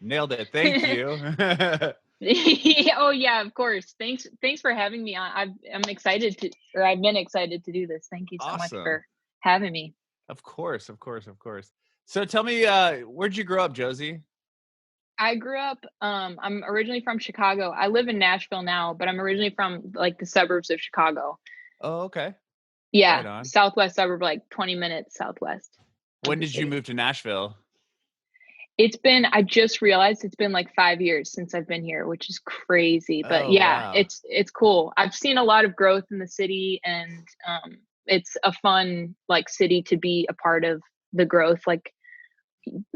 Nailed it. Thank you. Oh yeah, of course. Thanks for having me on. I've been excited to do this. Thank you so much Awesome. for having me. Of course, of course, of course. So tell me, where'd you grow up, Josie? I grew up, I'm originally from Chicago. I live in Nashville now, but I'm originally from like the suburbs of Chicago. Oh, okay. Right Yeah, on. southwest suburb, like 20 minutes southwest of When the did you city. move to Nashville? I just realized it's been like 5 years since I've been here, which is crazy. But Oh, yeah, wow. it's cool. I've seen a lot of growth in the city, and it's a fun like city to be a part of the growth. Like,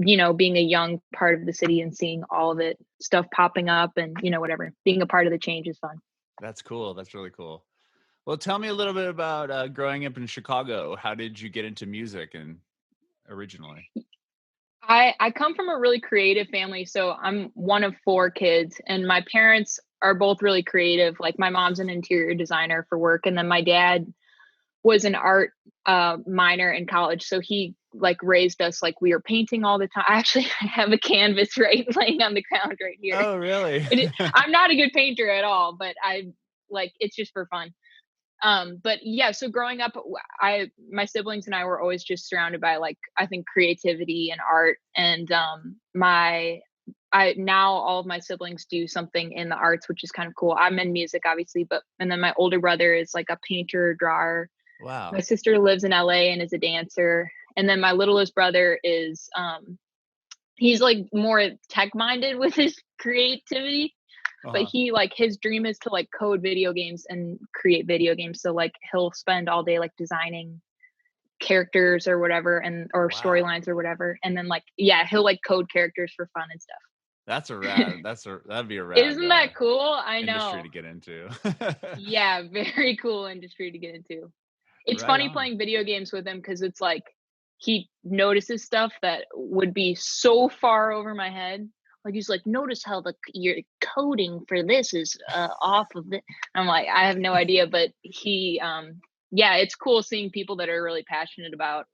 being a young part of the city and seeing all of it stuff popping up, and whatever, being a part of the change is fun. That's cool. That's really cool. Well, tell me a little bit about growing up in Chicago. How did you get into music and originally? I come from a really creative family, so I'm one of four kids, and my parents are both really creative. Like, my mom's an interior designer for work, and then my dad was an art minor in college, so he like raised us like we were painting all the time. I actually have a canvas right laying on the ground right here. Oh, really? I'm not a good painter at all, but I like it's just for fun. But yeah, so growing up, my siblings and I were always just surrounded by like, I think, creativity and art. And my I now all of my siblings do something in the arts, which is kind of cool. I'm in music, obviously, but and then my older brother is like a painter, drawer. My Wow. sister lives in LA and is a dancer. And then my littlest brother is he's like more tech minded with his creativity, but Uh-huh. he like his dream is to like code video games and create video games. So like he'll spend all day like designing characters or whatever, and or Wow. storylines or whatever, and then like yeah, he'll like code characters for fun and stuff. That'd be a rad Isn't that cool? I industry know. to get into. Yeah, very cool industry to get into. It's Right funny on. playing video games with him because it's like he notices stuff that would be so far over my head. Like, he's like, notice how the your coding for this is off of it. I'm like, I have no idea, but yeah, it's cool seeing people that are really passionate about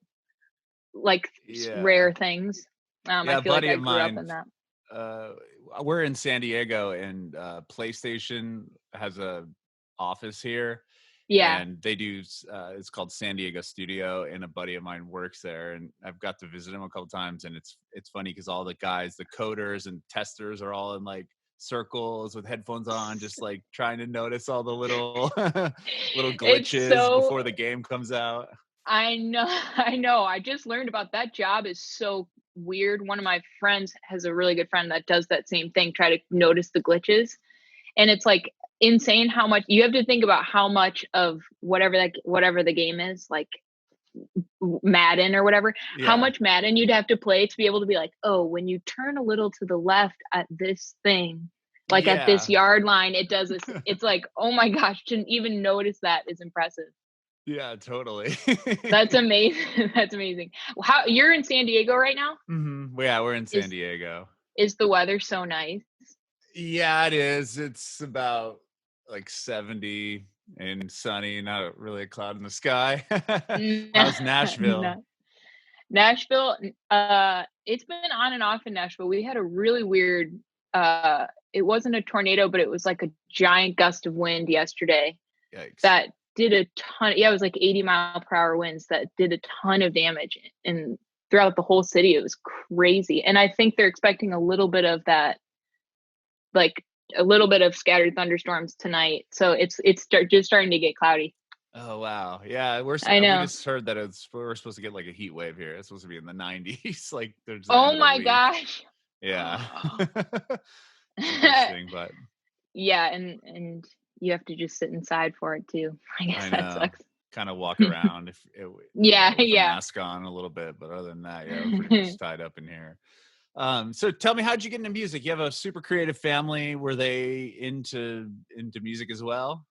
like Yeah. rare things. I Yeah, a feel like buddy I of grew up mine, in that. uh, we're in San Diego and PlayStation has a office here Yeah, and they do it's called San Diego Studio and a buddy of mine works there and I've got to visit him a couple times and it's funny because all the guys, the coders and testers are all in like circles with headphones on, just like trying to notice all the little little it's glitches so before the game comes out. I know, I know. I just learned about that job is so weird. One of my friends has a really good friend that does that same thing, try to notice the glitches. And it's like insane how much you have to think about how much of whatever the game is, like Madden or whatever, how Yeah. much Madden you'd have to play to be able to be like, oh, when you turn a little to the left at this thing, like at this Yeah. yard line, it does this. It's like, oh my gosh, to even notice that is impressive. Yeah, totally. That's amazing. That's amazing. How you're in San Diego right now? Yeah, we're in San Is Diego. is the weather so nice? Yeah, it is. It's about like 70 and sunny, not really a cloud in the sky. No, How's Nashville? no. Nashville, it's been on and off in Nashville. We had a really weird it wasn't a tornado, but it was like a giant gust of wind yesterday Yikes. that did a ton. Yeah, it was like 80-mile-per-hour winds that did a ton of damage and throughout the whole city. It was crazy. And I think they're expecting a little bit of that, like a little bit of scattered thunderstorms tonight. So just starting to get cloudy. Oh wow. Yeah, I we know. just heard that we're supposed to get like a heat wave here. It's supposed to be in the 90s like there's the end Oh of the my week. gosh. Yeah. It's interesting, but Yeah, and you have to just sit inside for it too. I guess I that know. sucks. Kind of walk around Yeah, with a yeah. mask on a little bit, but other than that, yeah, we're pretty much tied up in here. So tell me, how'd you get into music? You have a super creative family. Were they into music as well?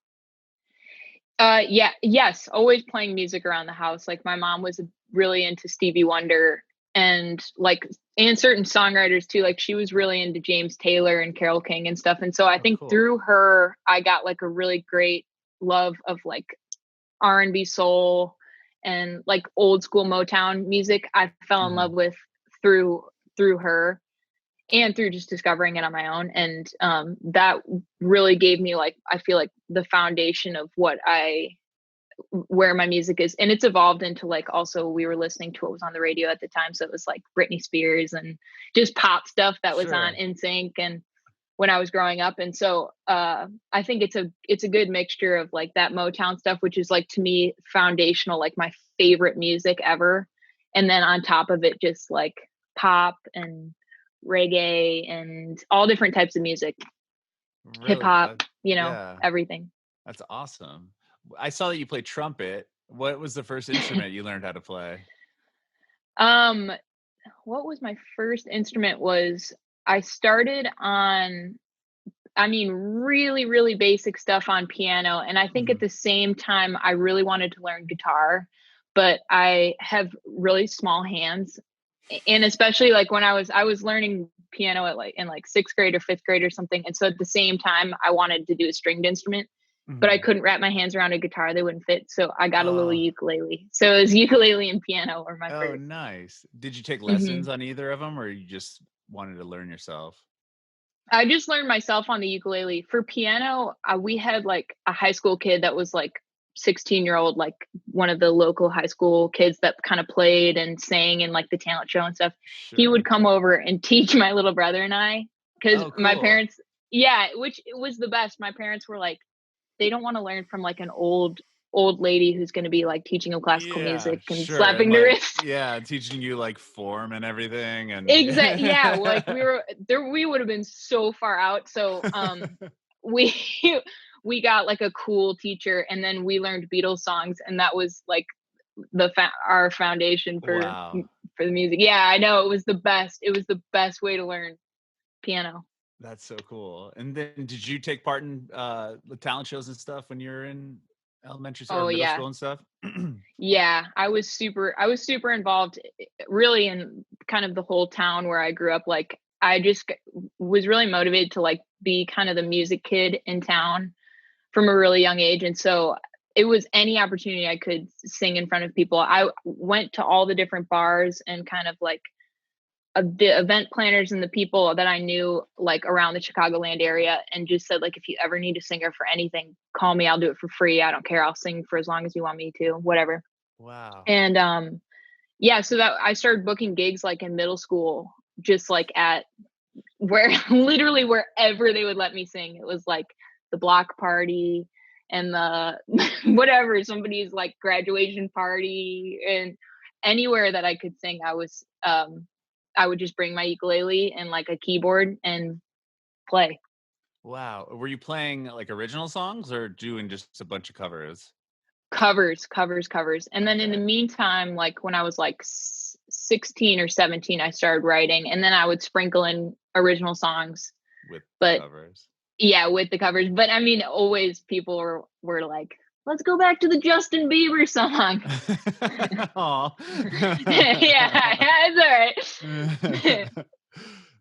Yeah, yes, always playing music around the house. Like, my mom was really into Stevie Wonder, and like, and certain songwriters too. Like, she was really into James Taylor and Carole King and stuff. And so I Oh, think cool. through her, I got like a really great love of like R&B soul and like old school Motown music. I fell in love Hmm. with through through her. and through just discovering it on my own. And that really gave me, like, I feel like the foundation of where my music is. And it's evolved into, like, also we were listening to what was on the radio at the time. So it was like Britney Spears and just pop stuff that was on Sure. NSYNC and when I was growing up. And so I think it's a good mixture of like that Motown stuff, which is like to me foundational, like my favorite music ever. And then on top of it, just like pop and reggae and all different types of music, hip Really? hop, Yeah, everything. that's awesome. I saw that you play trumpet. What was the first instrument you learned how to play? Um, what was my first instrument was I started on, I mean, really, really basic stuff on piano. And I think at Mhm. the same time, I really wanted to learn guitar, but I have really small hands. And especially like when I was learning piano at like in like sixth grade or fifth grade or something. And so at the same time, I wanted to do a stringed instrument, but I Mhm. couldn't wrap my hands around a guitar. They wouldn't fit. So I got a little Oh, ukulele. So it was ukulele and piano were my oh, first. nice. Did you take Mhm. lessons on either of them, or you just wanted to learn yourself? I just learned myself on the ukulele. For piano, we had like a high school kid that was like 16-year-old, like one of the local high school kids that kind of played and sang in like the talent show and stuff. He would Sure. come over and teach my little brother and I, because Oh, my cool. parents, yeah, which it was the best. My parents were like, they don't want to learn from like an old lady who's going to be like teaching them classical Yeah, music and sure. And slapping the like, wrist. yeah, teaching you like form and everything. And Exact Yeah, like we were there, we would have been so far out. So we we got like a cool teacher and then we learned Beatles songs and that was like our foundation Wow, for the music. Yeah, I know it was the best. It was the best way to learn piano. that's so cool. And then did you take part in the talent shows and stuff when you were in elementary or Oh middle yeah. school and stuff? Yeah, I was super involved really in kind of the whole town where I grew up. Like I just was really motivated to like be kind of the music kid in town from a really young age. And so it was any opportunity I could sing in front of people. I went to all the different bars and kind of like the event planners and the people that I knew like around the Chicagoland area and just said like, if you ever need a singer for anything, call me. I'll do it for free. I don't care. I'll sing for as long as you want me to, whatever. Wow. And yeah, so that I started booking gigs like in middle school, just like at where literally wherever they would let me sing. It was like the block party and the whatever, somebody's like graduation party and anywhere that I could sing, I would just bring my ukulele and like a keyboard and play. Wow. Were you playing like original songs or doing just a bunch of covers? Covers. And then in the Okay. meantime, like when I was like 16 or 17, I started writing and then I would sprinkle in original songs. With the But covers. yeah, with the covers. But I mean, always people were like, "Let's go back to the Justin Bieber song." Aw. Yeah, it's all right.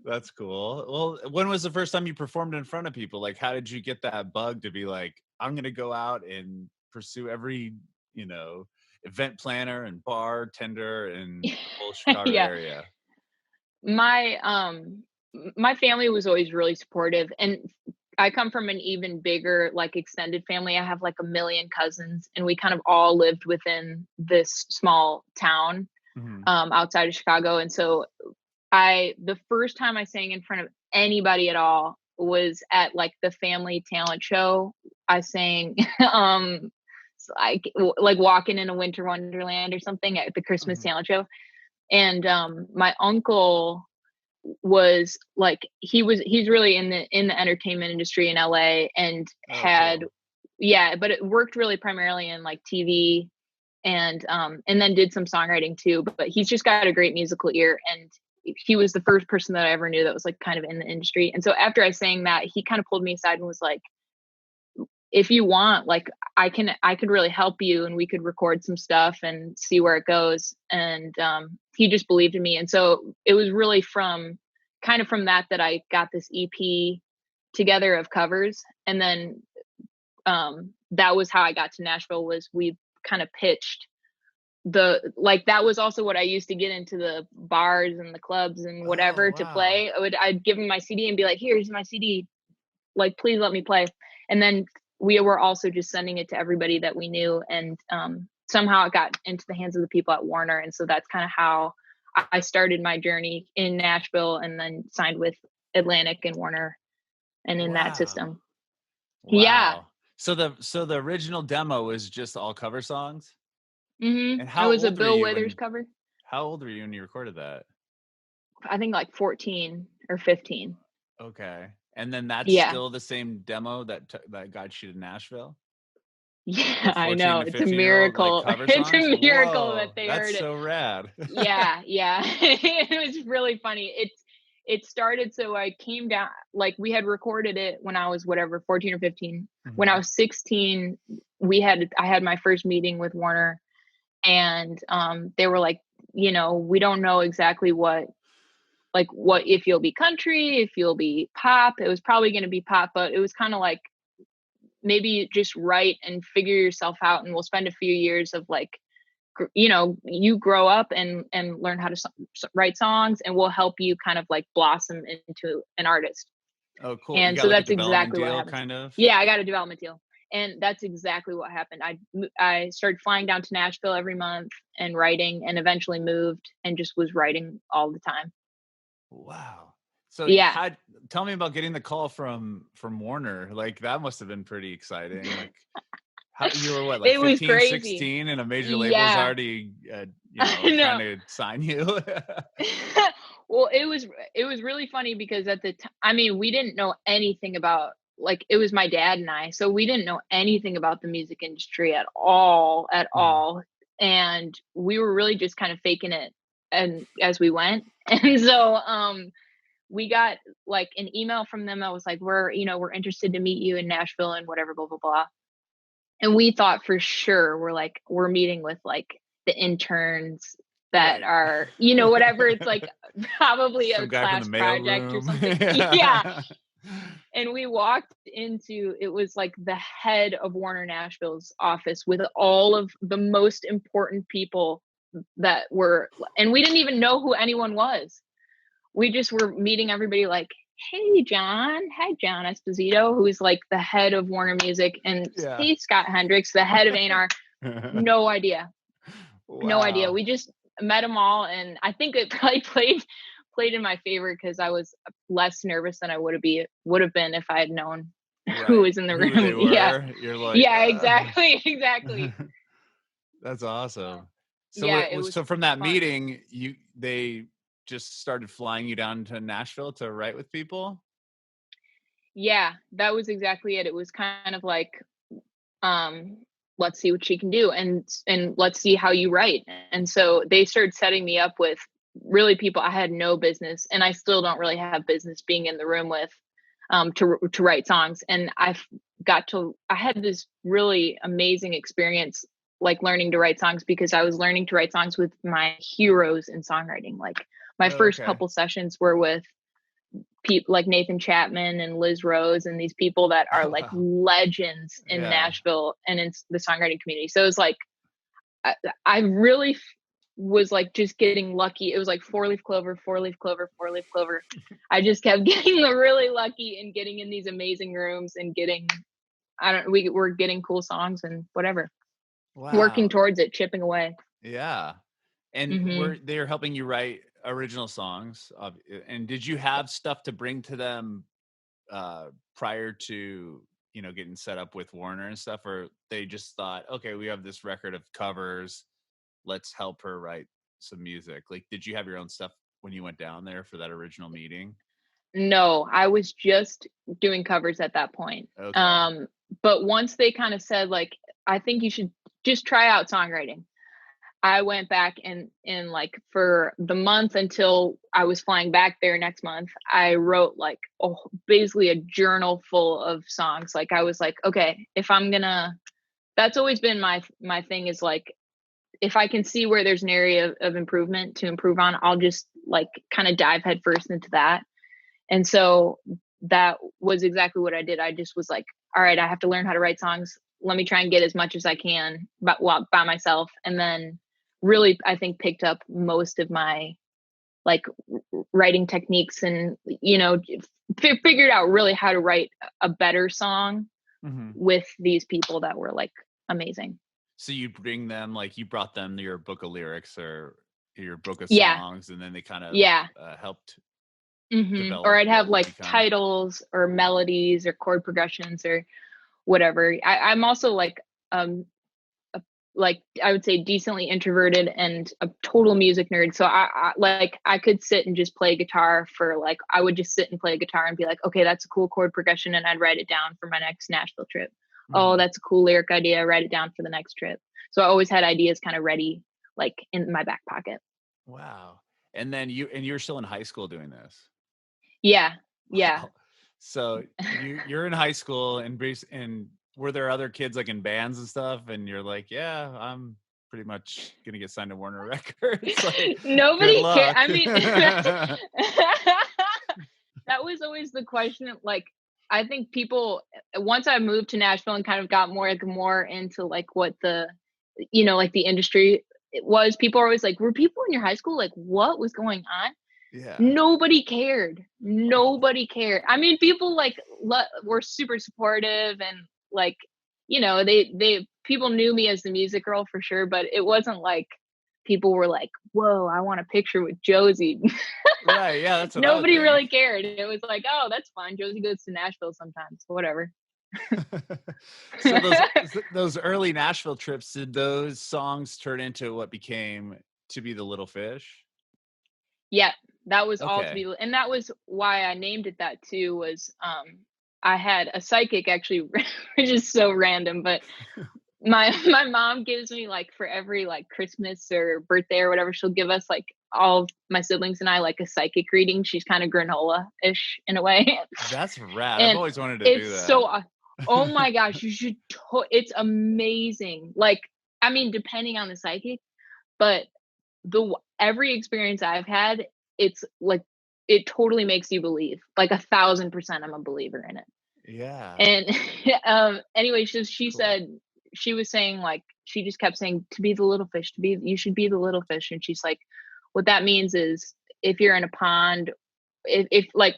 That's cool. Well, when was the first time you performed in front of people? Like, how did you get that bug to be like, I'm gonna go out and pursue every, you know, event planner and bartender in the whole Chicago Yeah. area? My my family was always really supportive and I come from an even bigger like extended family. I have like a million cousins and we kind of all lived within this small town Mhm. outside of Chicago. And so the first time I sang in front of anybody at all was at like the family talent show. I sang like walking in a winter wonderland or something at the Christmas Mhm. talent show. And my uncle was like he's really in the entertainment industry in LA and Oh, had cool. yeah, but it worked really primarily in like TV and then did some songwriting too, but he's just got a great musical ear and he was the first person that I ever knew that was like kind of in the industry. And so after I sang that, he kind of pulled me aside and was like, if you want, like I could really help you and we could record some stuff and see where it goes. And he just believed in me. And so it was really from that I got this EP together of covers. And then that was how I got to Nashville was we kind of pitched that was also what I used to get into the bars and the clubs and whatever to play. I'd give them my CD and be like, here's my CD, like, please let me play. And then we were also just sending it to everybody that we knew. And somehow it got into the hands of the people at Warner. And so that's kind of how I started my journey in Nashville, and then signed with Atlantic and Warner and in that system. Wow. Yeah. So the original demo was just all cover songs? Mm-hmm. And how it was a old were Bill you Withers cover. How old were you when you recorded that? I think like 14 or 15. Okay. And then that's still the same demo that got you to Nashville? Yeah, I know. It's a miracle. It's a miracle that they heard it. That's so rad. Yeah. It was really funny. It started, so I came down, like, we had recorded it when I was 14 or 15. Mm-hmm. When I was 16, I had my first meeting with Warner, and they were like, we don't know exactly what if you'll be country, if you'll be pop. It was probably going to be pop, but it was kind of like, maybe just write and figure yourself out, and we'll spend a few years of like, you grow up and learn how to write songs, and we'll help you kind of like blossom into an artist. Oh, cool. And so that's exactly what happened. Kind of. Yeah, I got a development deal. And that's exactly what happened. I started flying down to Nashville every month and writing, and eventually moved and just was writing all the time. Wow. So yeah, tell me about getting the call from Warner. Like, that must have been pretty exciting. Like, you were what, like 15, 16, and a major label was already trying to sign you? Well, it was really funny because at the time, we didn't know anything about, like, it was my dad and I, so we didn't know anything about the music industry at all. And we were really just kind of faking it and as we went. And so we got like an email from them that was like, we're interested to meet you in Nashville and whatever, blah, blah, blah. And we thought for sure we're meeting with like the interns that are, whatever. It's like probably a class project or something. Yeah. And we walked into, it was like the head of Warner Nashville's office with all of the most important people that were, and we didn't even know who anyone was. We just were meeting everybody like, hey, John. Hi, John Esposito, who's like the head of Warner Music. And hey, Scott Hendricks, the head of A&R. No idea. Wow. No idea. We just met them all. And I think it probably played in my favor because I was less nervous than I would have been if I had known who was in the room. Yeah. You're like, yeah, exactly. That's awesome. So so from that fun meeting, they just started flying you down to Nashville to write with people? Yeah, that was exactly it. It was kind of like, let's see what she can do, and let's see how you write. And so they started setting me up with really people I had no business, and I still don't really have business being in the room with, to write songs. And I had this really amazing experience, like learning to write songs, because I was learning to write songs with my heroes in songwriting. Like my first couple sessions were with people like Nathan Chapman and Liz Rose, and these people that are like legends in Nashville and in the songwriting community. So it was like, I really was like just getting lucky. It was like 4-leaf clover, 4-leaf clover, 4-leaf clover. I just kept getting really lucky and getting in these amazing rooms and we were getting cool songs and whatever. Wow. Working towards it, chipping away. Yeah. And they're helping you write original songs. And did you have stuff to bring to them prior to, getting set up with Warner and stuff? Or they just thought, okay, we have this record of covers, let's help her write some music? Like, did you have your own stuff when you went down there for that original meeting? No, I was just doing covers at that point. Okay. But once they kind of said, like, I think you should just try out songwriting, I went back and like for the month until I was flying back there next month, I wrote like basically a journal full of songs. Like I was like, okay, that's always been my thing, is like, if I can see where there's an area of improvement to improve on, I'll just like kind of dive headfirst into that. And so that was exactly what I did. I just was like, all right, I have to learn how to write songs. Let me try and get as much as I can by myself. And then really, I think, picked up most of my like writing techniques, and figured out really how to write a better song Mm-hmm. with these people that were like amazing. So you bring them, like, you brought them your book of lyrics or your book of Yeah. songs, and then they kind of Yeah. helped Or develop I'd what have would like become. titles or melodies or chord progressions or whatever. I'm also um like I would say decently introverted and a total music nerd. So I could sit and just play guitar for like, I would just sit and play guitar and be like, okay, that's a cool chord progression, and I'd write it down for my next Nashville trip. Oh, Mm-hmm. that's a cool lyric idea. I write it down for the next trip. So I always had ideas kind of ready, like in my back pocket. Wow. And then you're still in high school doing this. Yeah. Yeah. Wow. So you're in high school, and were there other kids like in bands and stuff, and you're like, yeah, I'm pretty much gonna get signed to Warner Records. Like, good Nobody cared. luck. I mean, that was always the question. Like, I think people, once I moved to Nashville and kind of got more into like what the, like the industry it was, people are always like, were people in your high school like, what was going on? Yeah. Nobody cared. Nobody cared. I mean, people like were super supportive, and like, they people knew me as the music girl for sure, but it wasn't like people were like, whoa, I want a picture with Josie. Right. Yeah, that's what I would Nobody think. really cared. It was like, oh, that's fine. Josie goes to Nashville sometimes, whatever. So those early Nashville trips, did those songs turn into what became To Be the Little Fish? Yeah, that was all to Okay. be, and that was why I named it that too. Was I had a psychic actually, which is so random, but my mom gives me like for every like Christmas or birthday or whatever, she'll give us like all of my siblings and I like a psychic reading. She's kind of granola-ish in a way. That's rad. I've And always wanted to do it's that. so oh my gosh, you should it's amazing. Like, I mean, depending on the psychic, but every experience I've had, it's like it totally makes you believe. Like 1,000% I'm a believer in it. Yeah. And anyway, she Cool. said, she was saying like, she just kept saying, to be the little fish, you should be the little fish. And she's like, what that means is if you're in a pond, if like,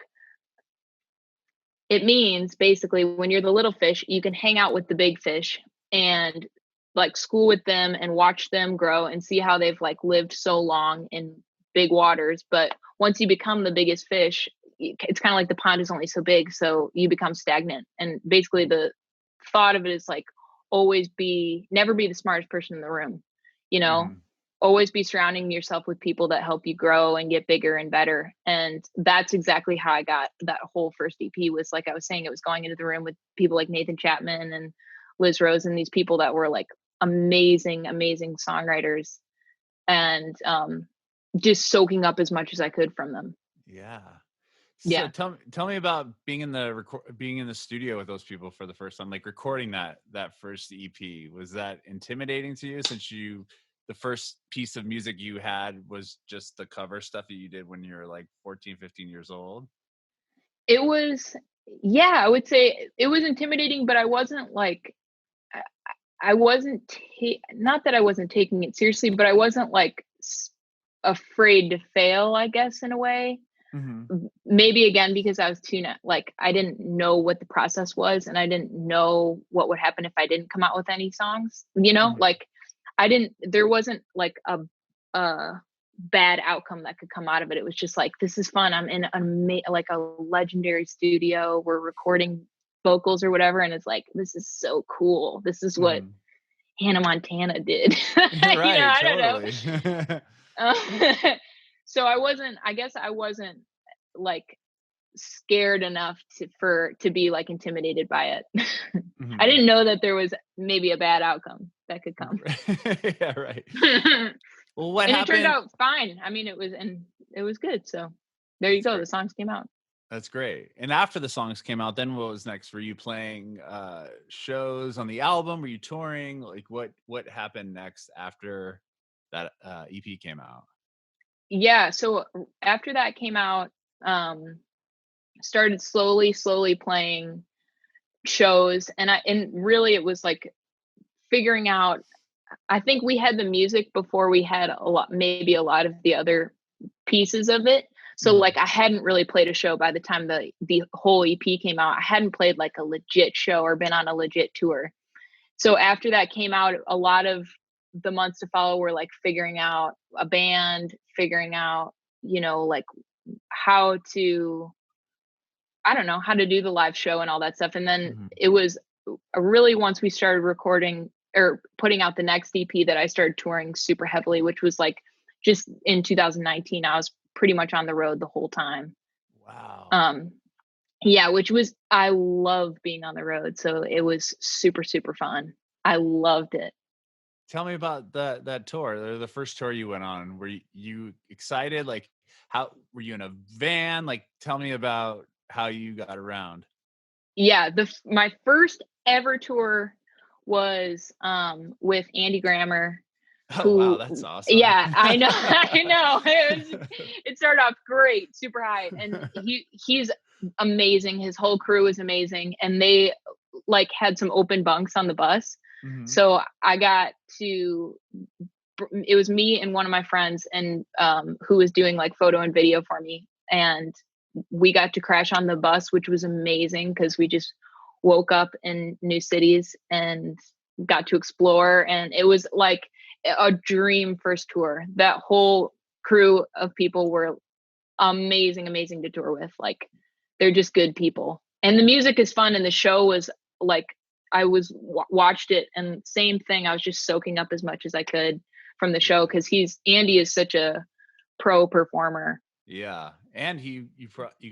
it means basically when you're the little fish, you can hang out with the big fish and like school with them and watch them grow and see how they've like lived so long in big waters. But once you become the biggest fish, it's kind of like the pond is only so big, so you become stagnant. And basically the thought of it is like, never be the smartest person in the room, you know, Mhm. always be surrounding yourself with people that help you grow and get bigger and better. And that's exactly how I got that whole first EP. Was like I was saying, it was going into the room with people like Nathan Chapman and Liz Rose and these people that were like amazing, amazing songwriters, and just soaking up as much as I could from them. Yeah. So Yeah. tell me about being in the studio with those people for the first time, like recording that first EP. Was that intimidating to you, since the first piece of music you had was just the cover stuff that you did when you were like 14, 15 years old? It was, yeah, I would say it was intimidating, but I wasn't like, I I wasn't not that I wasn't taking it seriously, but I wasn't like afraid to fail, I guess, in a way. Mm-hmm. Maybe again because I was like I didn't know what the process was, and I didn't know what would happen if I didn't come out with any songs. Mm-hmm. Like there wasn't like a bad outcome that could come out of it. It was just like, this is fun. I'm in like a legendary studio. We're recording vocals or whatever, and it's like, this is so cool. This is what Mm-hmm. Hannah Montana did. Right, I don't know. totally. Uh, so I guess I wasn't like scared enough to be like intimidated by it. I Mm-hmm. didn't know that there was maybe a bad outcome that could come. Yeah, right. And Well, what it turned happened? out fine. I mean, it was good. So there you That's go. great. The songs came out. That's great. And after the songs came out, then what was next? Were you playing shows on the album? Were you touring? Like what happened next after that EP came out? Yeah. So after that came out, um, started slowly playing shows, and really it was like figuring out I think we had the music before we had maybe a lot of the other pieces of it. So Mhm. like I hadn't really played a show by the time the whole EP came out. I hadn't played like a legit show or been on a legit tour. So after that came out, a lot of the months to follow were like figuring out a band, figuring out, like how to, I don't know, how to do the live show and all that stuff. And then Mhm. it was really once we started recording or putting out the next EP that I started touring super heavily, which was like just in 2019. I was pretty much on the road the whole time. Wow. Um, yeah, which was, I love being on the road. So it was super, super fun. I loved it. Tell me about that tour, the first tour you went on. Were you excited? Like, how were you in a van? Like, tell me about how you got around. Yeah, my first ever tour was with Andy Grammer, Oh, wow, who, that's awesome. yeah, I know. I know. It started off great, super high, and he's amazing. His whole crew is amazing, and they like had some open bunks on the bus. Mhm. So I got to, it was me and one of my friends, and who was doing like photo and video for me, and we got to crash on the bus, which was amazing because we just woke up in new cities and got to explore, and it was like a dream first tour. That whole crew of people were amazing to tour with. Like, they're just good people, and the music is fun, and the show was like, I was watched it, and same thing, I was just soaking up as much as I could from the show because Andy is such a pro performer. Yeah, and you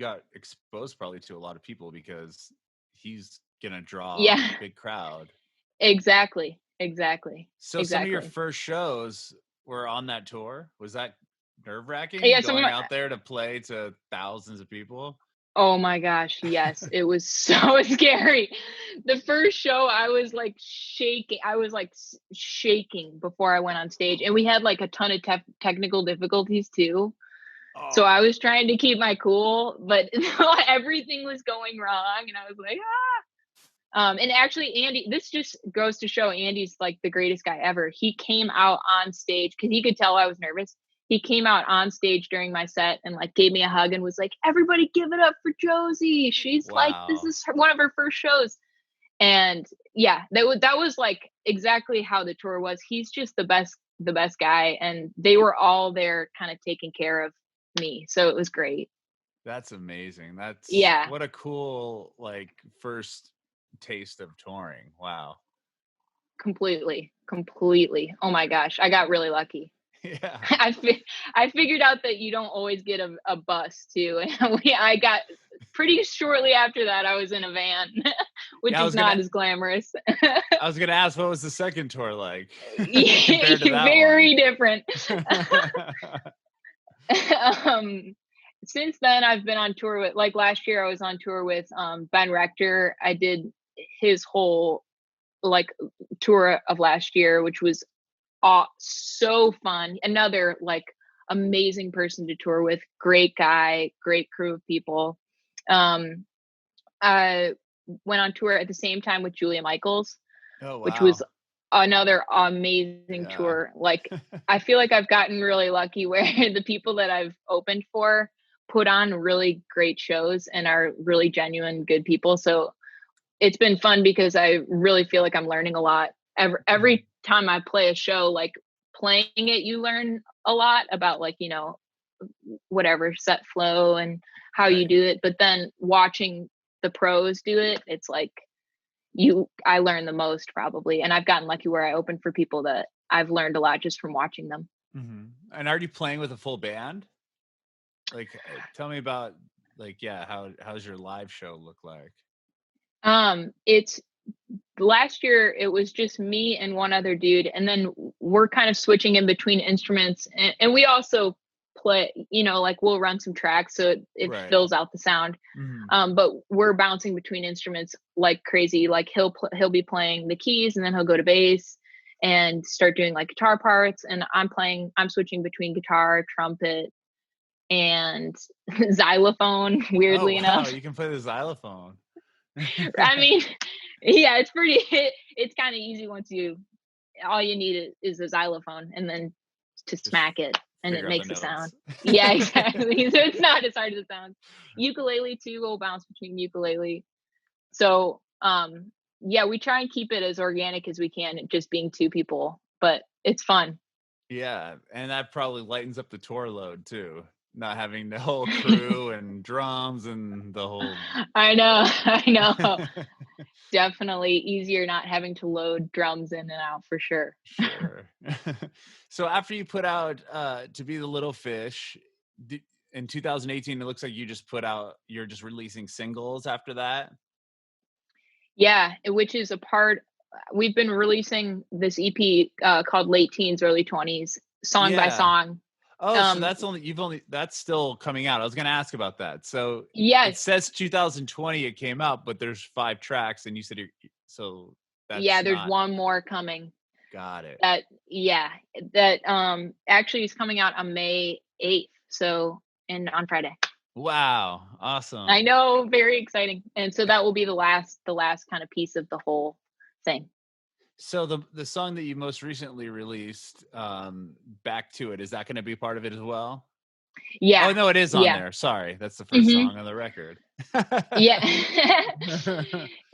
got exposed probably to a lot of people because he's gonna draw Yeah. a big crowd. Exactly. So some of your first shows were on that tour. Was that nerve-wracking Yeah, going out there to play to thousands of people? oh my gosh, yes, it was so scary. The first show, I was like shaking. I was like shaking before I went on stage, and we had like a ton of technical difficulties too. So I Oh, was trying to keep my cool, but everything was going wrong, and I was like, ah. And actually, Andy, this just goes to show Andy's like the greatest guy ever. He came out on stage because he could tell I was nervous. He came out on stage during my set and like gave me a hug and was like, "Everybody, give it up for Josie. She's like, this wow. is one of her first shows." And yeah, that was like exactly how the tour was. He's just the best guy, and they were all there, kind of taking care of me. So it was great. That's amazing. That's Yeah, what a cool like first taste of touring. Wow. completely. Oh my gosh, I got really lucky. Yeah. I figured out that you don't always get a bus too. I got pretty shortly after that. I was in a van, which Yeah, is not as glamorous. I was gonna ask what was the second tour like compared to that one? Very different. um, since then, I've been on tour with, like last year, I was on tour with Ben Rector. I did his whole like tour of last year, which was so fun. Another like amazing person to tour with. Great guy, great crew of people. Um, I went on tour at the same time with Julia Michaels, Oh, which was wow. another amazing Yeah. tour. Like, I feel like I've gotten really lucky where the people that I've opened for put on really great shows and are really genuine, good people. So it's been fun because I really feel like I'm learning a lot. Mhm. Every time I play a show, like playing it, you learn a lot about like, whatever set flow and how you Right. do it. But then watching the pros do it, it's like I learn the most probably. And I've gotten lucky where I open for people that I've learned a lot just from watching them. Mhm. And are you playing with a full band? Like, tell me about like, yeah, how's your live show look like? It's last year it was just me and one other dude, and then we're kind of switching in between instruments, and we also play, like we'll run some tracks so it Right. fills out the sound. Mhm. But we're bouncing between instruments like crazy. Like he'll be playing the keys, and then he'll go to bass and start doing like guitar parts, and I'm switching between guitar, trumpet, and xylophone, Oh, weirdly wow, enough. you can play the xylophone. I mean, yeah, it's pretty it's kind of easy once you all you need is a xylophone and then to Just smack it and it figure out the makes a sound. notes. Yeah, exactly. So it's not as hard as it sounds. Ukulele too will bounce between ukulele. So yeah, we try and keep it as organic as we can, it just being two people, but it's fun. Yeah, and that probably lightens up the tour load too. Not having the whole crew and drums and the whole I know, I know. Definitely easier not having to load drums in and out for sure. Sure. So after you put out To Be the Little Fish in 2018, it looks like you're just releasing singles after that. Yeah, which is a part we've been releasing this EP called Late Teens Early Twenties, song by Yeah. song. Oh, so Um that's still coming out. I was going to ask about that. So it yes. says 2020 it came out, but there's 5 tracks and you said so Yeah, that's there's not. one more coming. Got it. That yeah, that actually is coming out on May 8th, so and on Friday. Wow, I awesome. know, very exciting. And so that will be the last kind of piece of the whole thing. So the song that you most recently released, Back to It, is that going to be part of it as well? Yeah. Oh no, it is on Yeah. there. Sorry, that's the first Mhm. song on the record. Yeah.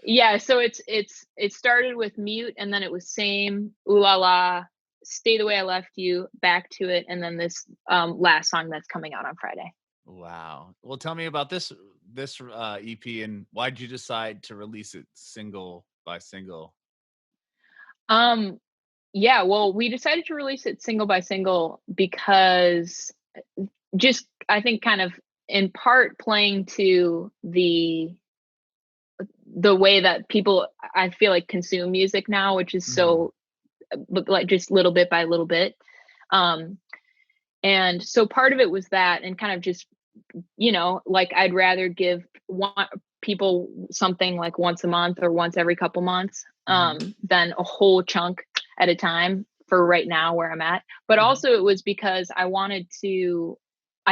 Yeah, so it started with Mute and then it was Same, Ooh La La, Stay the Way I Left You, Back to It, and then this last song that's coming out on Friday. Wow. Well, tell me about this EP and why'd you decide to release it single by single? Um yeah, well, we decided to release it single by single because just I think kind of in part playing to the way that people I feel like consume music now, which is Mhm. so like just little bit by little bit. Um and so part of it was that and kind of just like I'd rather give one people something like once a month or once every couple months Mhm. than a whole chunk at a time for right now where I'm at. But Mhm. also it was because I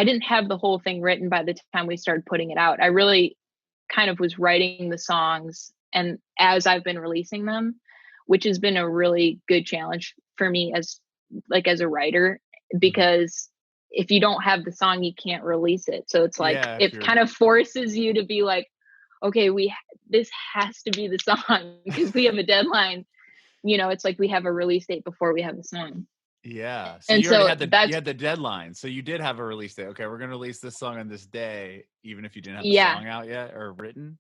didn't have the whole thing written by the time we started putting it out. I really kind of was writing the songs and as I've been releasing them, which has been a really good challenge for me as a writer Mhm. because if you don't have the song you can't release it. So it's like Yeah, if it you're kind of forces you to be like, okay, this has to be the song because we have a deadline. It's like we have a release date before we have the song. Yeah. So And you already so had that's the deadline. So you did have a release date. Okay, we're gonna release this song on this day, even if you didn't have the yeah. song out yet or written.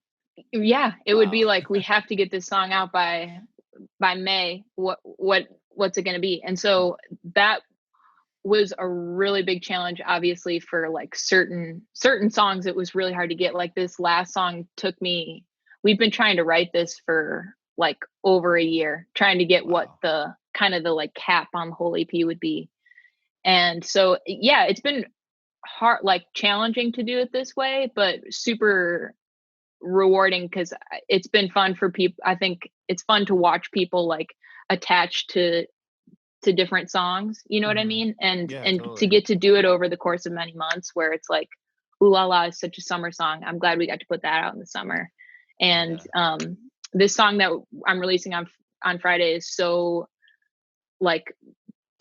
Yeah, it would be Wow. like we have to get this song out by May. What's it going to be? And so that was a really big challenge obviously for like certain songs it was really hard to get. Like this last song took me we've been trying to write this for like over a year, trying to get what Wow. the kind of the like cap on the whole EP would be. And so yeah, it's been hard like challenging to do it this way, but super rewarding because it's been fun for people. I think it's fun to watch people like attached to different songs, you know what I Mhm. mean? And Yeah, and to totally. get to do it over the course of many months where it's like Ooh La La is such a summer song. I'm glad we got to put that out in the summer. And Yeah. this song that I'm releasing on Friday is so like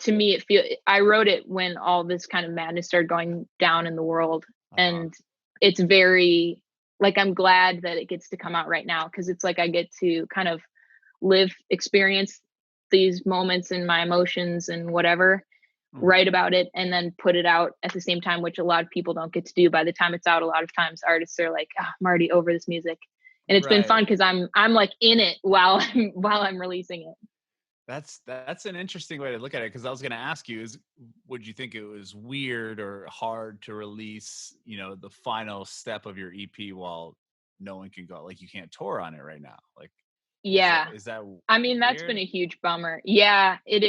to me I wrote it when all this kind of madness started going down in the world Uh-huh. and it's very like I'm glad that it gets to come out right now because it's like I get to kind of experience these moments and my emotions and whatever, Mhm. write about it and then put it out at the same time, which a lot of people don't get to do. By the time it's out, a lot of times artists are like, oh, I'm already over this music. And it's been fun Right. because I'm like in it while I'm releasing it. That's an interesting way to look at it because I was going to ask you is would you think it was weird or hard to release, the final step of your EP while no one can go like you can't tour on it right now. Like Yeah. is that I mean, that's been weird? a huge bummer. Yeah, it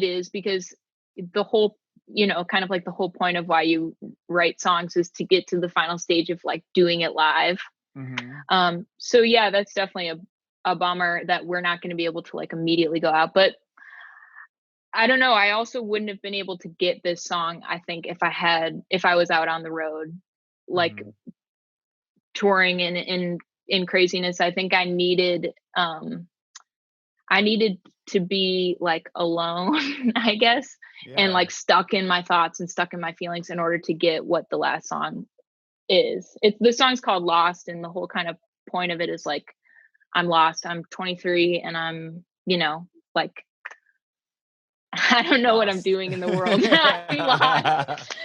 is because the whole, kind of like the whole point of why you write songs is to get to the final stage of like doing it live. Mhm. So yeah, that's definitely a bummer that we're not going to be able to like immediately go out. But I don't know. I also wouldn't have been able to get this song, I think, if I was out on the road, like Mhm. touring in craziness. I think I needed to be like alone, I guess, and Yeah. like stuck in my thoughts and stuck in my feelings in order to get what the last song is. The song's called Lost, and the whole kind of point of it is like, I'm lost. I'm 23 and I'm, like, I don't know what I'm Lost. doing in the world. I'm lost.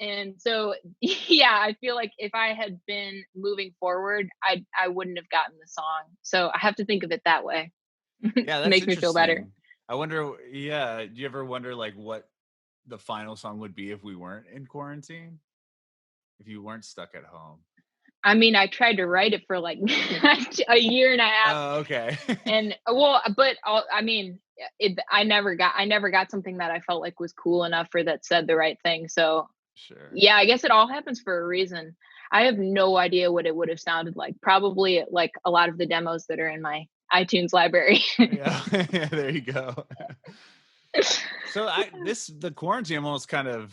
And so yeah, I feel like if I had been moving forward, I wouldn't have gotten the song. So I have to think of it that way. Yeah, that's Makes me feel better. interesting. I wonder, yeah, do you ever wonder like what the final song would be if we weren't in quarantine? If you weren't stuck at home? I mean, I tried to write it for like a year and a half, Oh, okay. and I mean, I never got something that I felt like was cool enough or that said the right thing. So Sure. yeah, I guess it all happens for a reason. I have no idea what it would have sounded like. Probably like a lot of the demos that are in my iTunes library. Yeah, yeah, there you go. So the quarantine almost kind of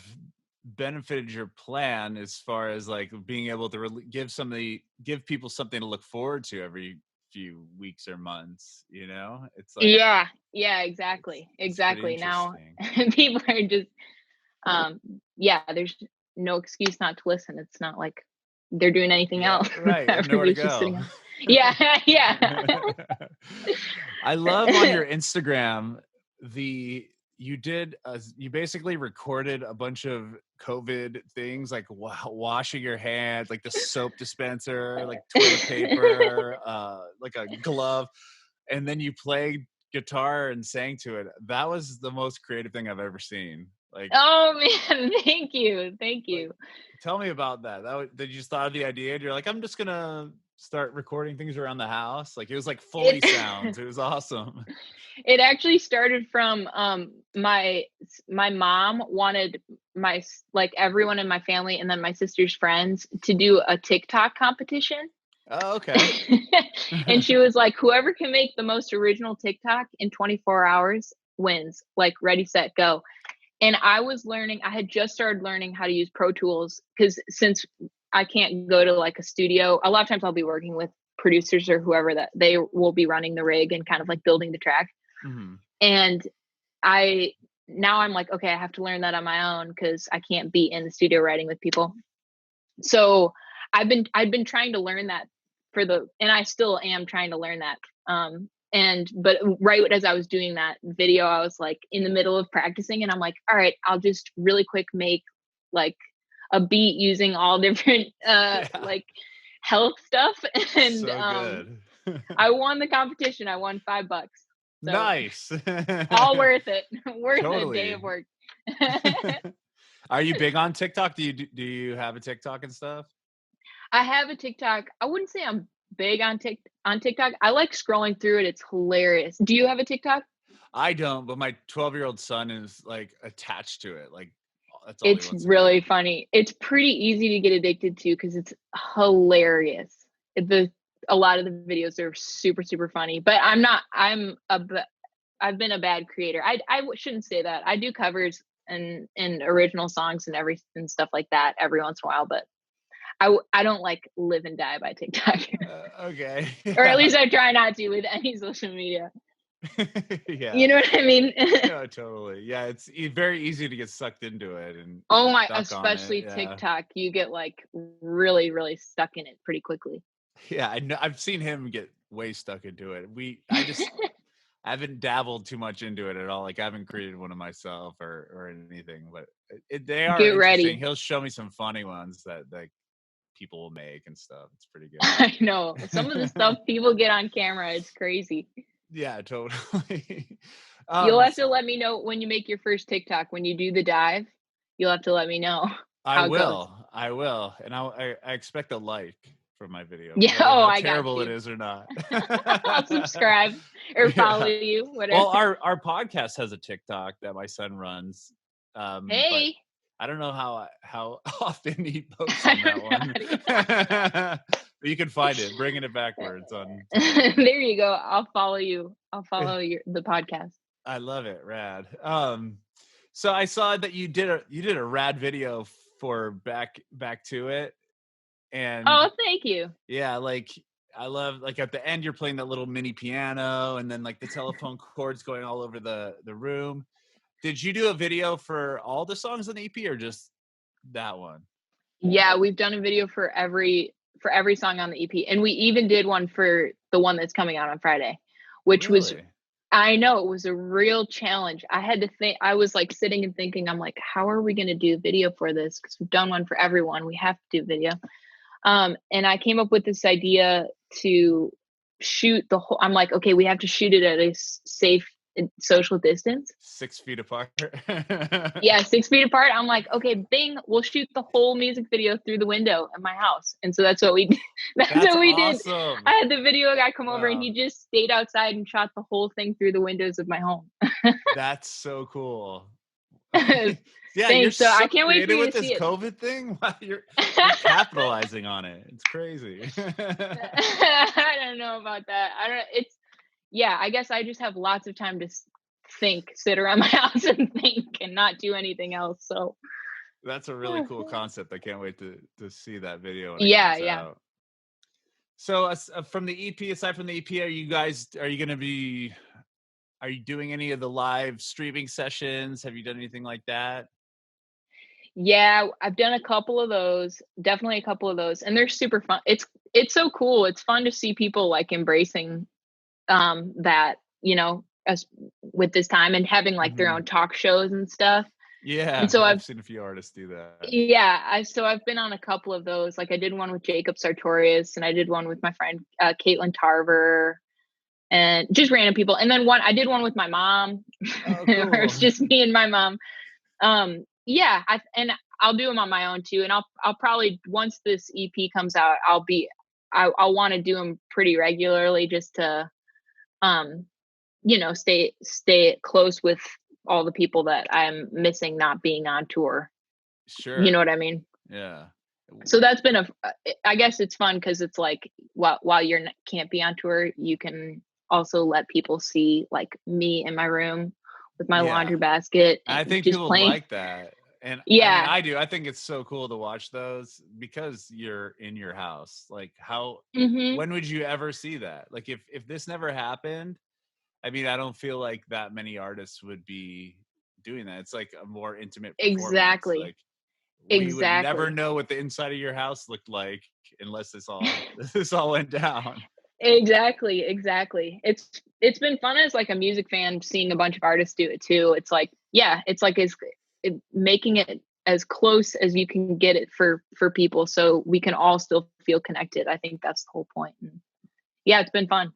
benefited your plan as far as like being able to give people something to look forward to every few weeks or months, it's like Yeah, exactly. it's pretty Exactly. Now interesting. people are just yeah, there's no excuse not to listen. It's not like they're doing anything Yeah, else. right. You have nowhere to Everybody's just go. sitting home. Yeah, yeah. I love on your Instagram you basically recorded a bunch of COVID things like washing your hands, like the soap dispenser, like toilet paper, like a glove, and then you played guitar and sang to it. That was the most creative thing I've ever seen. Oh man, thank you. Thank Like, you. tell me about that. Did you just thought of the idea and you're like, I'm just gonna start recording things around the house? Like it was like Foley It sounds. It was awesome. it actually started from my mom wanted like everyone in my family and then my sister's friends to do a TikTok competition. Oh, okay. And she was like, whoever can make the most original TikTok in 24 hours wins. Like ready, set, go. And I had just started learning how to use Pro Tools because since I can't go to like a studio, a lot of times I'll be working with producers or whoever that they will be running the rig and kind of like building the track. Mhm. And now I'm like, okay, I have to learn that on my own because I can't be in the studio writing with people. So I've been trying to learn that and I still am trying to learn that. But right as I was doing that video, I was like in the middle of practicing and I'm like, all right, I'll just really quick make like a beat using all different Yeah. like health stuff. And So good. I won the competition. I won $5. So Nice. all worth it. Worth a day of Totally. work. Are you big on TikTok? Do you have a TikTok and stuff? I have a TikTok. I wouldn't say I'm big on TikTok. I like scrolling through it. It's hilarious. Do you have a TikTok? I don't, but my 12-year-old son is like attached to it. Like that's all he It's wants to really do. funny. It's pretty easy to get addicted to because it's hilarious. A lot of the videos are super super funny, but I've been a bad creator. Shouldn't say that. I do covers and original songs and stuff like that every once in a while, but I don't like live and die by TikTok. Okay. Or at Yeah. least I try not to with any social media. Yeah. You know what I mean? No, totally. Yeah, it's very easy to get sucked into it and Oh my, stuck on it. especially Yeah. TikTok. You get like really, really stuck in it pretty quickly. Yeah, I know. I've seen him get way stuck into it. I haven't dabbled too much into it at all. Like I haven't created one of myself or anything, but they are Get interesting. ready. He'll show me some funny ones that people will make and stuff. It's pretty good. I know. Some of the stuff people get on camera, it's crazy. Yeah, totally. You'll have S- to let me know when you make your first TikTok, when you do the dive, you'll have to let me know I how it goes. will. I will. And I expect a like for my video, Yeah, no matter oh, how I got terrible it you. is or not. I'll subscribe or follow Yeah. you, whatever. Well, our podcast has a TikTok that my son runs. But Hey, I don't know how often he posts I on that don't know one. how But you can find it, Bringing It Backwards on TikTok. there you go. I'll follow you. I'll follow the podcast. I love it, rad. So I saw that you did a rad video for back to it, and Oh, thank you. yeah, like I love, like, at the end you're playing that little mini piano, and then like the telephone cords going all over the room. Did you do a video for all the songs on the EP or just that one? Yeah, we've done a video for every song on the EP, and we even did one for the one that's coming out on Friday, which was Really? I know it was a real challenge. I had to think. I was like sitting and thinking, I'm like, how are we going to do a video for this? Because we've done one for everyone. We have to do video. And I came up with this idea to shoot the whole. I'm like, okay, we have to shoot it at a safe and social distance. 6 feet apart. Yeah, 6 feet apart. I'm like, okay, bing, we'll shoot the whole music video through the window at my house. And so that's what we did. That's That's what we did. awesome. I had the video guy come over and Wow. he just stayed outside and shot the whole thing through the windows of my home. That's so cool. Yeah, you're Thanks. So so I can't wait for creative you with to this see it. COVID thing. Wow, you're capitalizing on it. It's crazy. I don't know about that. I don't. It's yeah. I guess I just have lots of time to think, sit around my house and think, and not do anything else. So That's a really cool concept. I can't wait to see that video when it yeah, comes yeah. out. So, from the EP, aside from the EP, are you going to be? Are you doing any of the live streaming sessions? Have you done anything like that? Yeah, I've done a couple of those. Definitely a couple of those, and they're super fun. It's so cool. It's fun to see people like embracing that, as with this time and having like their Hmm. own talk shows and stuff. And Yeah, so I've seen a few artists do that. I've been on a couple of those. Like I did one with Jacob Sartorius and I did one with my friend Caitlin Tarver and just random people. And then I did one with my mom Oh, where cool. it's just me and my mom. Yeah, and I'll do them on my own too. And I'll probably once this EP comes out, I'll want to do them pretty regularly just to stay close with all the people that I'm missing not being on tour. You know Sure. what I mean? Yeah. So that's been I guess it's fun because it's like while can't be on tour, you can also let people see like me in my room with my Yeah. laundry basket and I think just people playing. like that. And I mean, Yeah. I do. I think it's so cool to watch those because you're in your house. Like Hmm. when would you ever see that? Like if this never happened, I mean, I don't feel like that many artists would be doing that. It's like a more intimate performance. Exactly. Like we would never Exactly. know what the inside of your house looked like unless this all went down. Exactly, exactly. It's been fun as like a music fan seeing a bunch of artists do it too. It's like, yeah, it's like making it as close as you can get it for people so we can all still feel connected. I think that's the whole point. And yeah, it's been fun.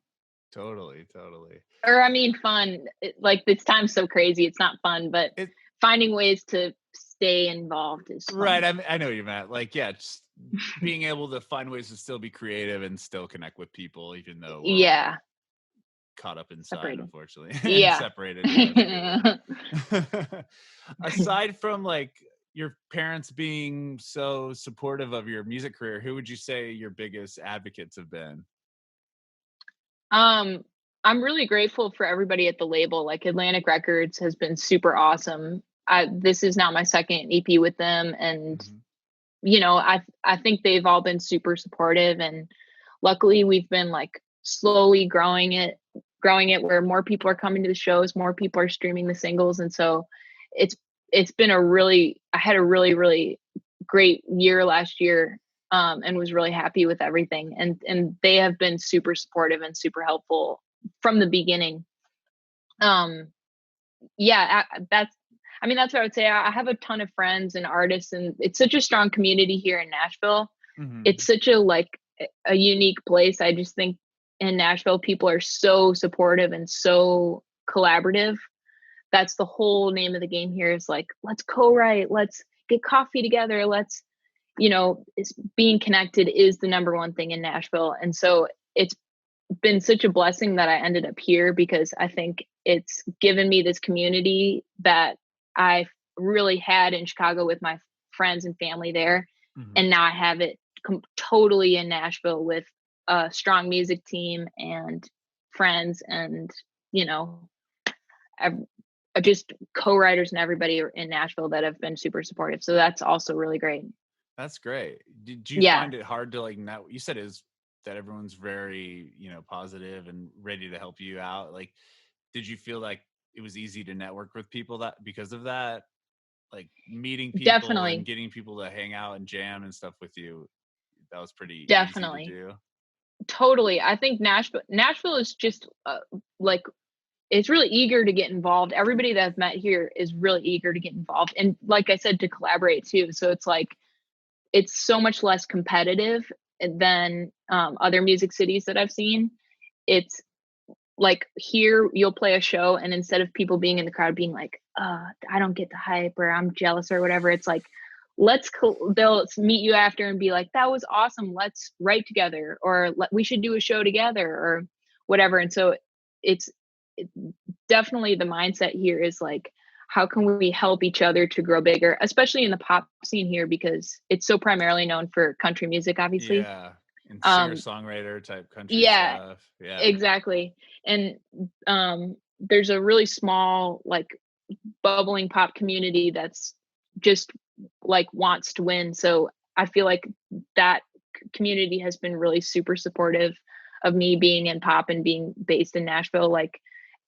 Totally, totally. Or I mean fun. Like this time's so crazy, it's not fun, but It finding ways to stay involved is right. fun. I know what you meant. Like, yeah, just being able to find ways to still be creative and still connect with people, even though we're all Yeah, caught up inside, separated. unfortunately, and Yeah. separated. Yeah, that's a good word. Aside from like your parents being so supportive of your music career, who would you say your biggest advocates have been? Um, I'm really grateful for everybody at the label. Like Atlantic Records has been super awesome. This is now my second EP with them, and Mhm. I think they've all been super supportive. And luckily, we've been like slowly growing it where more people are coming to the shows, more people are streaming the singles, and so it's it's been I had a really great year last year, and was really happy with everything. And they have been super supportive and super helpful from the beginning. Um, yeah, that's what I would say. I have a ton of friends and artists, and it's such a strong community here in Nashville. It's Mhm. such a unique place. I just think in Nashville, people are so supportive and so collaborative. That's the whole name of the game here is like, let's co-write, let's get coffee together, being connected is the number one thing in Nashville. And so it's been such a blessing that I ended up here because I think it's given me this community that I really had in Chicago with my friends and family there. Mhm. And now I have it totally in Nashville with a strong music team and friends and, you know, I've, just co-writers and everybody in Nashville that have been super supportive. So that's also really great. That's great. Did you Yeah. find it hard to like now? You said it was that everyone's very, positive and ready to help you out. Like, did you feel like it was easy to network with people that because of that? Like meeting people and Definitely. getting people to hang out and jam and stuff with you, that was pretty easy to Definitely. do. Totally. I think Nashville is just, like, it's really eager to get involved. Everybody that I've met here is really eager to get involved, and like I said, to collaborate too. So it's like, it's so much less competitive than, other music cities that I've seen. It's like, here you'll play a show, and instead of people being in the crowd being like, I don't get the hype, or I'm jealous, or whatever, it's like, they'll meet you after and be like, that was awesome, let's write together, or we should do a show together, or whatever. And so it's definitely, the mindset here is like, how can we help each other to grow bigger, especially in the pop scene here, because it's so primarily known for country music, obviously. Yeah. And um singer-songwriter type country yeah, stuff. Yeah. exactly. And there's a really small, like, bubbling pop community that's just like wants to win. So I feel like that community has been really super supportive of me being in pop and being based in Nashville. Like,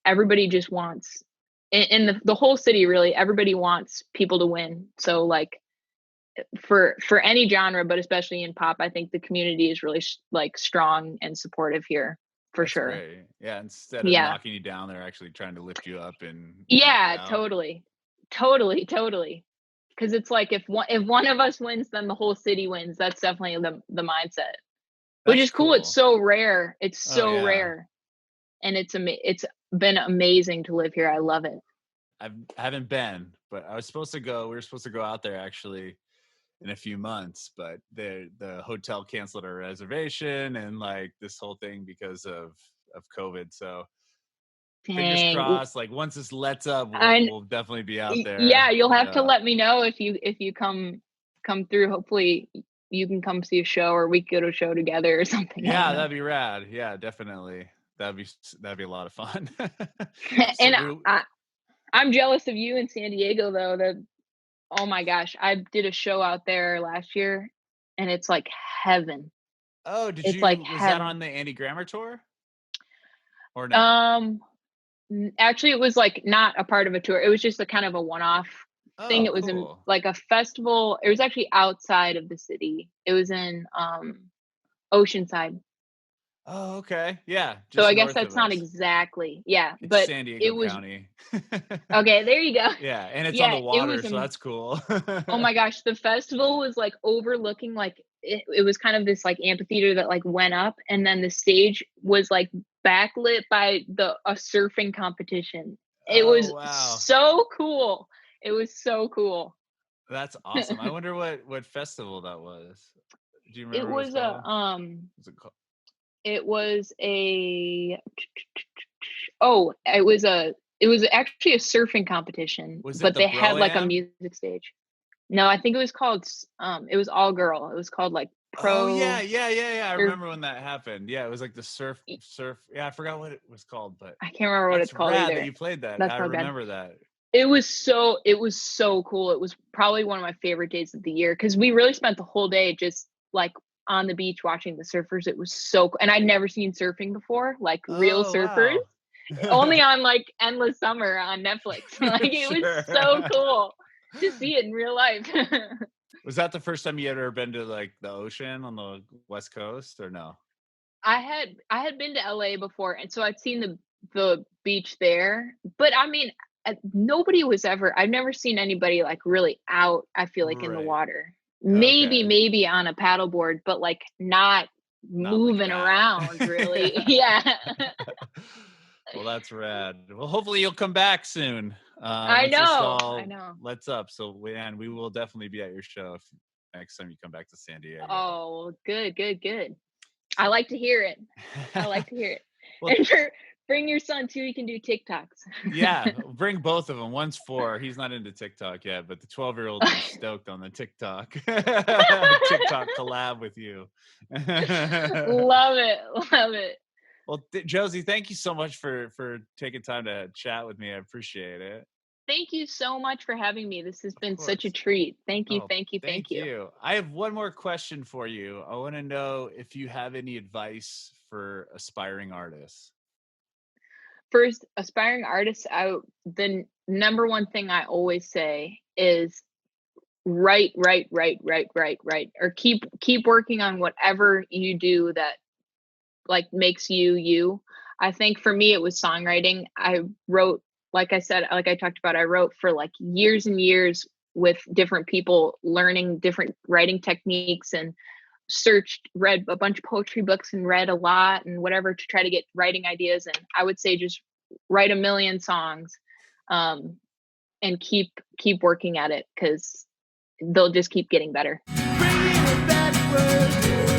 everybody just wants, in the whole city, really, everybody wants people to win. So like, for any genre, but especially in pop, I think the community is really like strong and supportive here, for That's sure. great. Yeah, instead of Yeah. knocking you down, they're actually trying to lift you up and help you Yeah, out. totally. Totally, totally. Because it's like, if one of us wins, then the whole city wins. That's definitely the mindset, which That's is cool. It's cool. so rare. It's Oh so yeah. rare, and it's been amazing to live here. I love it. I haven't been, but I was supposed to go. We were supposed to go out there actually in a few months, but the hotel canceled our reservation and like this whole thing because of COVID. So fingers Dang. crossed. Like once this lets up, And we'll definitely be out yeah, there. you'll have to Yeah, let me know if you come through. Hopefully, you can come see a show, or we could go to a show together or something. I don't yeah, know. that'd be rad. Yeah, definitely. That'd be a lot of fun. So And we. I'm jealous of you in San Diego, though. That, oh my gosh, I did a show out there last year, and it's like heaven. Oh, It's like was that heaven. on the Andy Grammer tour or no? Um, Actually, it was like not a part of a tour. It was just a kind of a one-off thing. Oh, It was in cool. like a festival. It was actually outside of the city. It was in Oceanside. Oh, okay. Yeah, So just I guess north of that's not us. exactly, yeah, It's but San it Diego was County. okay. There you go. Yeah, and it's on Yeah, the it water, was. so that's cool. Oh my gosh, the festival was like overlooking, like, it was kind of this like amphitheater that like went up, and then the stage was like backlit by the a surfing competition. It Oh, was wow. so cool. It was so cool. That's awesome. I wonder what festival that was. Do you It remember what it was was a called? Was it called? it was a oh, it was actually a surfing competition, Was it but the they had like a Bro-Am? music stage. No, I think it was called it was all girl. It was called like Oh yeah, pro yeah, yeah, yeah. I surf. remember when that happened. Yeah, it was like the surf. Yeah, I forgot what it was called, but I can't remember what it's that's called rad that either. you played that. That's I probably bad. remember that. It was so cool. It was probably one of my favorite days of the year, because we really spent the whole day just like on the beach watching the surfers. It was so cool. And I'd never seen surfing before, like real Oh surfers, wow. only on like Endless Summer on Netflix. Like, it was Sure. so cool to see it in real life. Was that the first time you had ever been to like the ocean on the West Coast or no? I had been to LA before, and so I'd seen the beach there. But I mean, nobody was ever. I've never seen anybody like really out, I feel like, in the Right. water. Okay. Maybe on a paddleboard, but like not Not like moving that. around really. Yeah. Yeah. Well, that's rad. Well, hopefully you'll come back soon. I Once this know. I all know. lets up. So, and we will definitely be at your show if, next time you come back to San Diego. Oh, good, good, good. I like to hear it. I like to hear it. Well, And bring your son too. He can do yeah, TikToks. bring both of them. One's 4. He's not into TikTok yet, but the 12-year-old be stoked on the TikTok. TikTok collab with you. Love it. Love it. Well, Josie, thank you so much for taking time to chat with me. I appreciate it. Thank you so much for having me. This has Of been such a course. treat. Thank you, Oh, thank you, thank thank you. you. I have one more question for you. I want to know if you have any advice for aspiring artists. First, aspiring artists, the number one thing I always say is write, or keep working on whatever you do that like makes you you. I think for me it was songwriting. I wrote, like I said, like I talked about, I wrote for like years and years with different people, learning different writing techniques, and read a bunch of poetry books and read a lot and whatever to try to get writing ideas. And I would say just write a million songs, um, and keep working at it because they'll just keep getting better. Bringing it backward.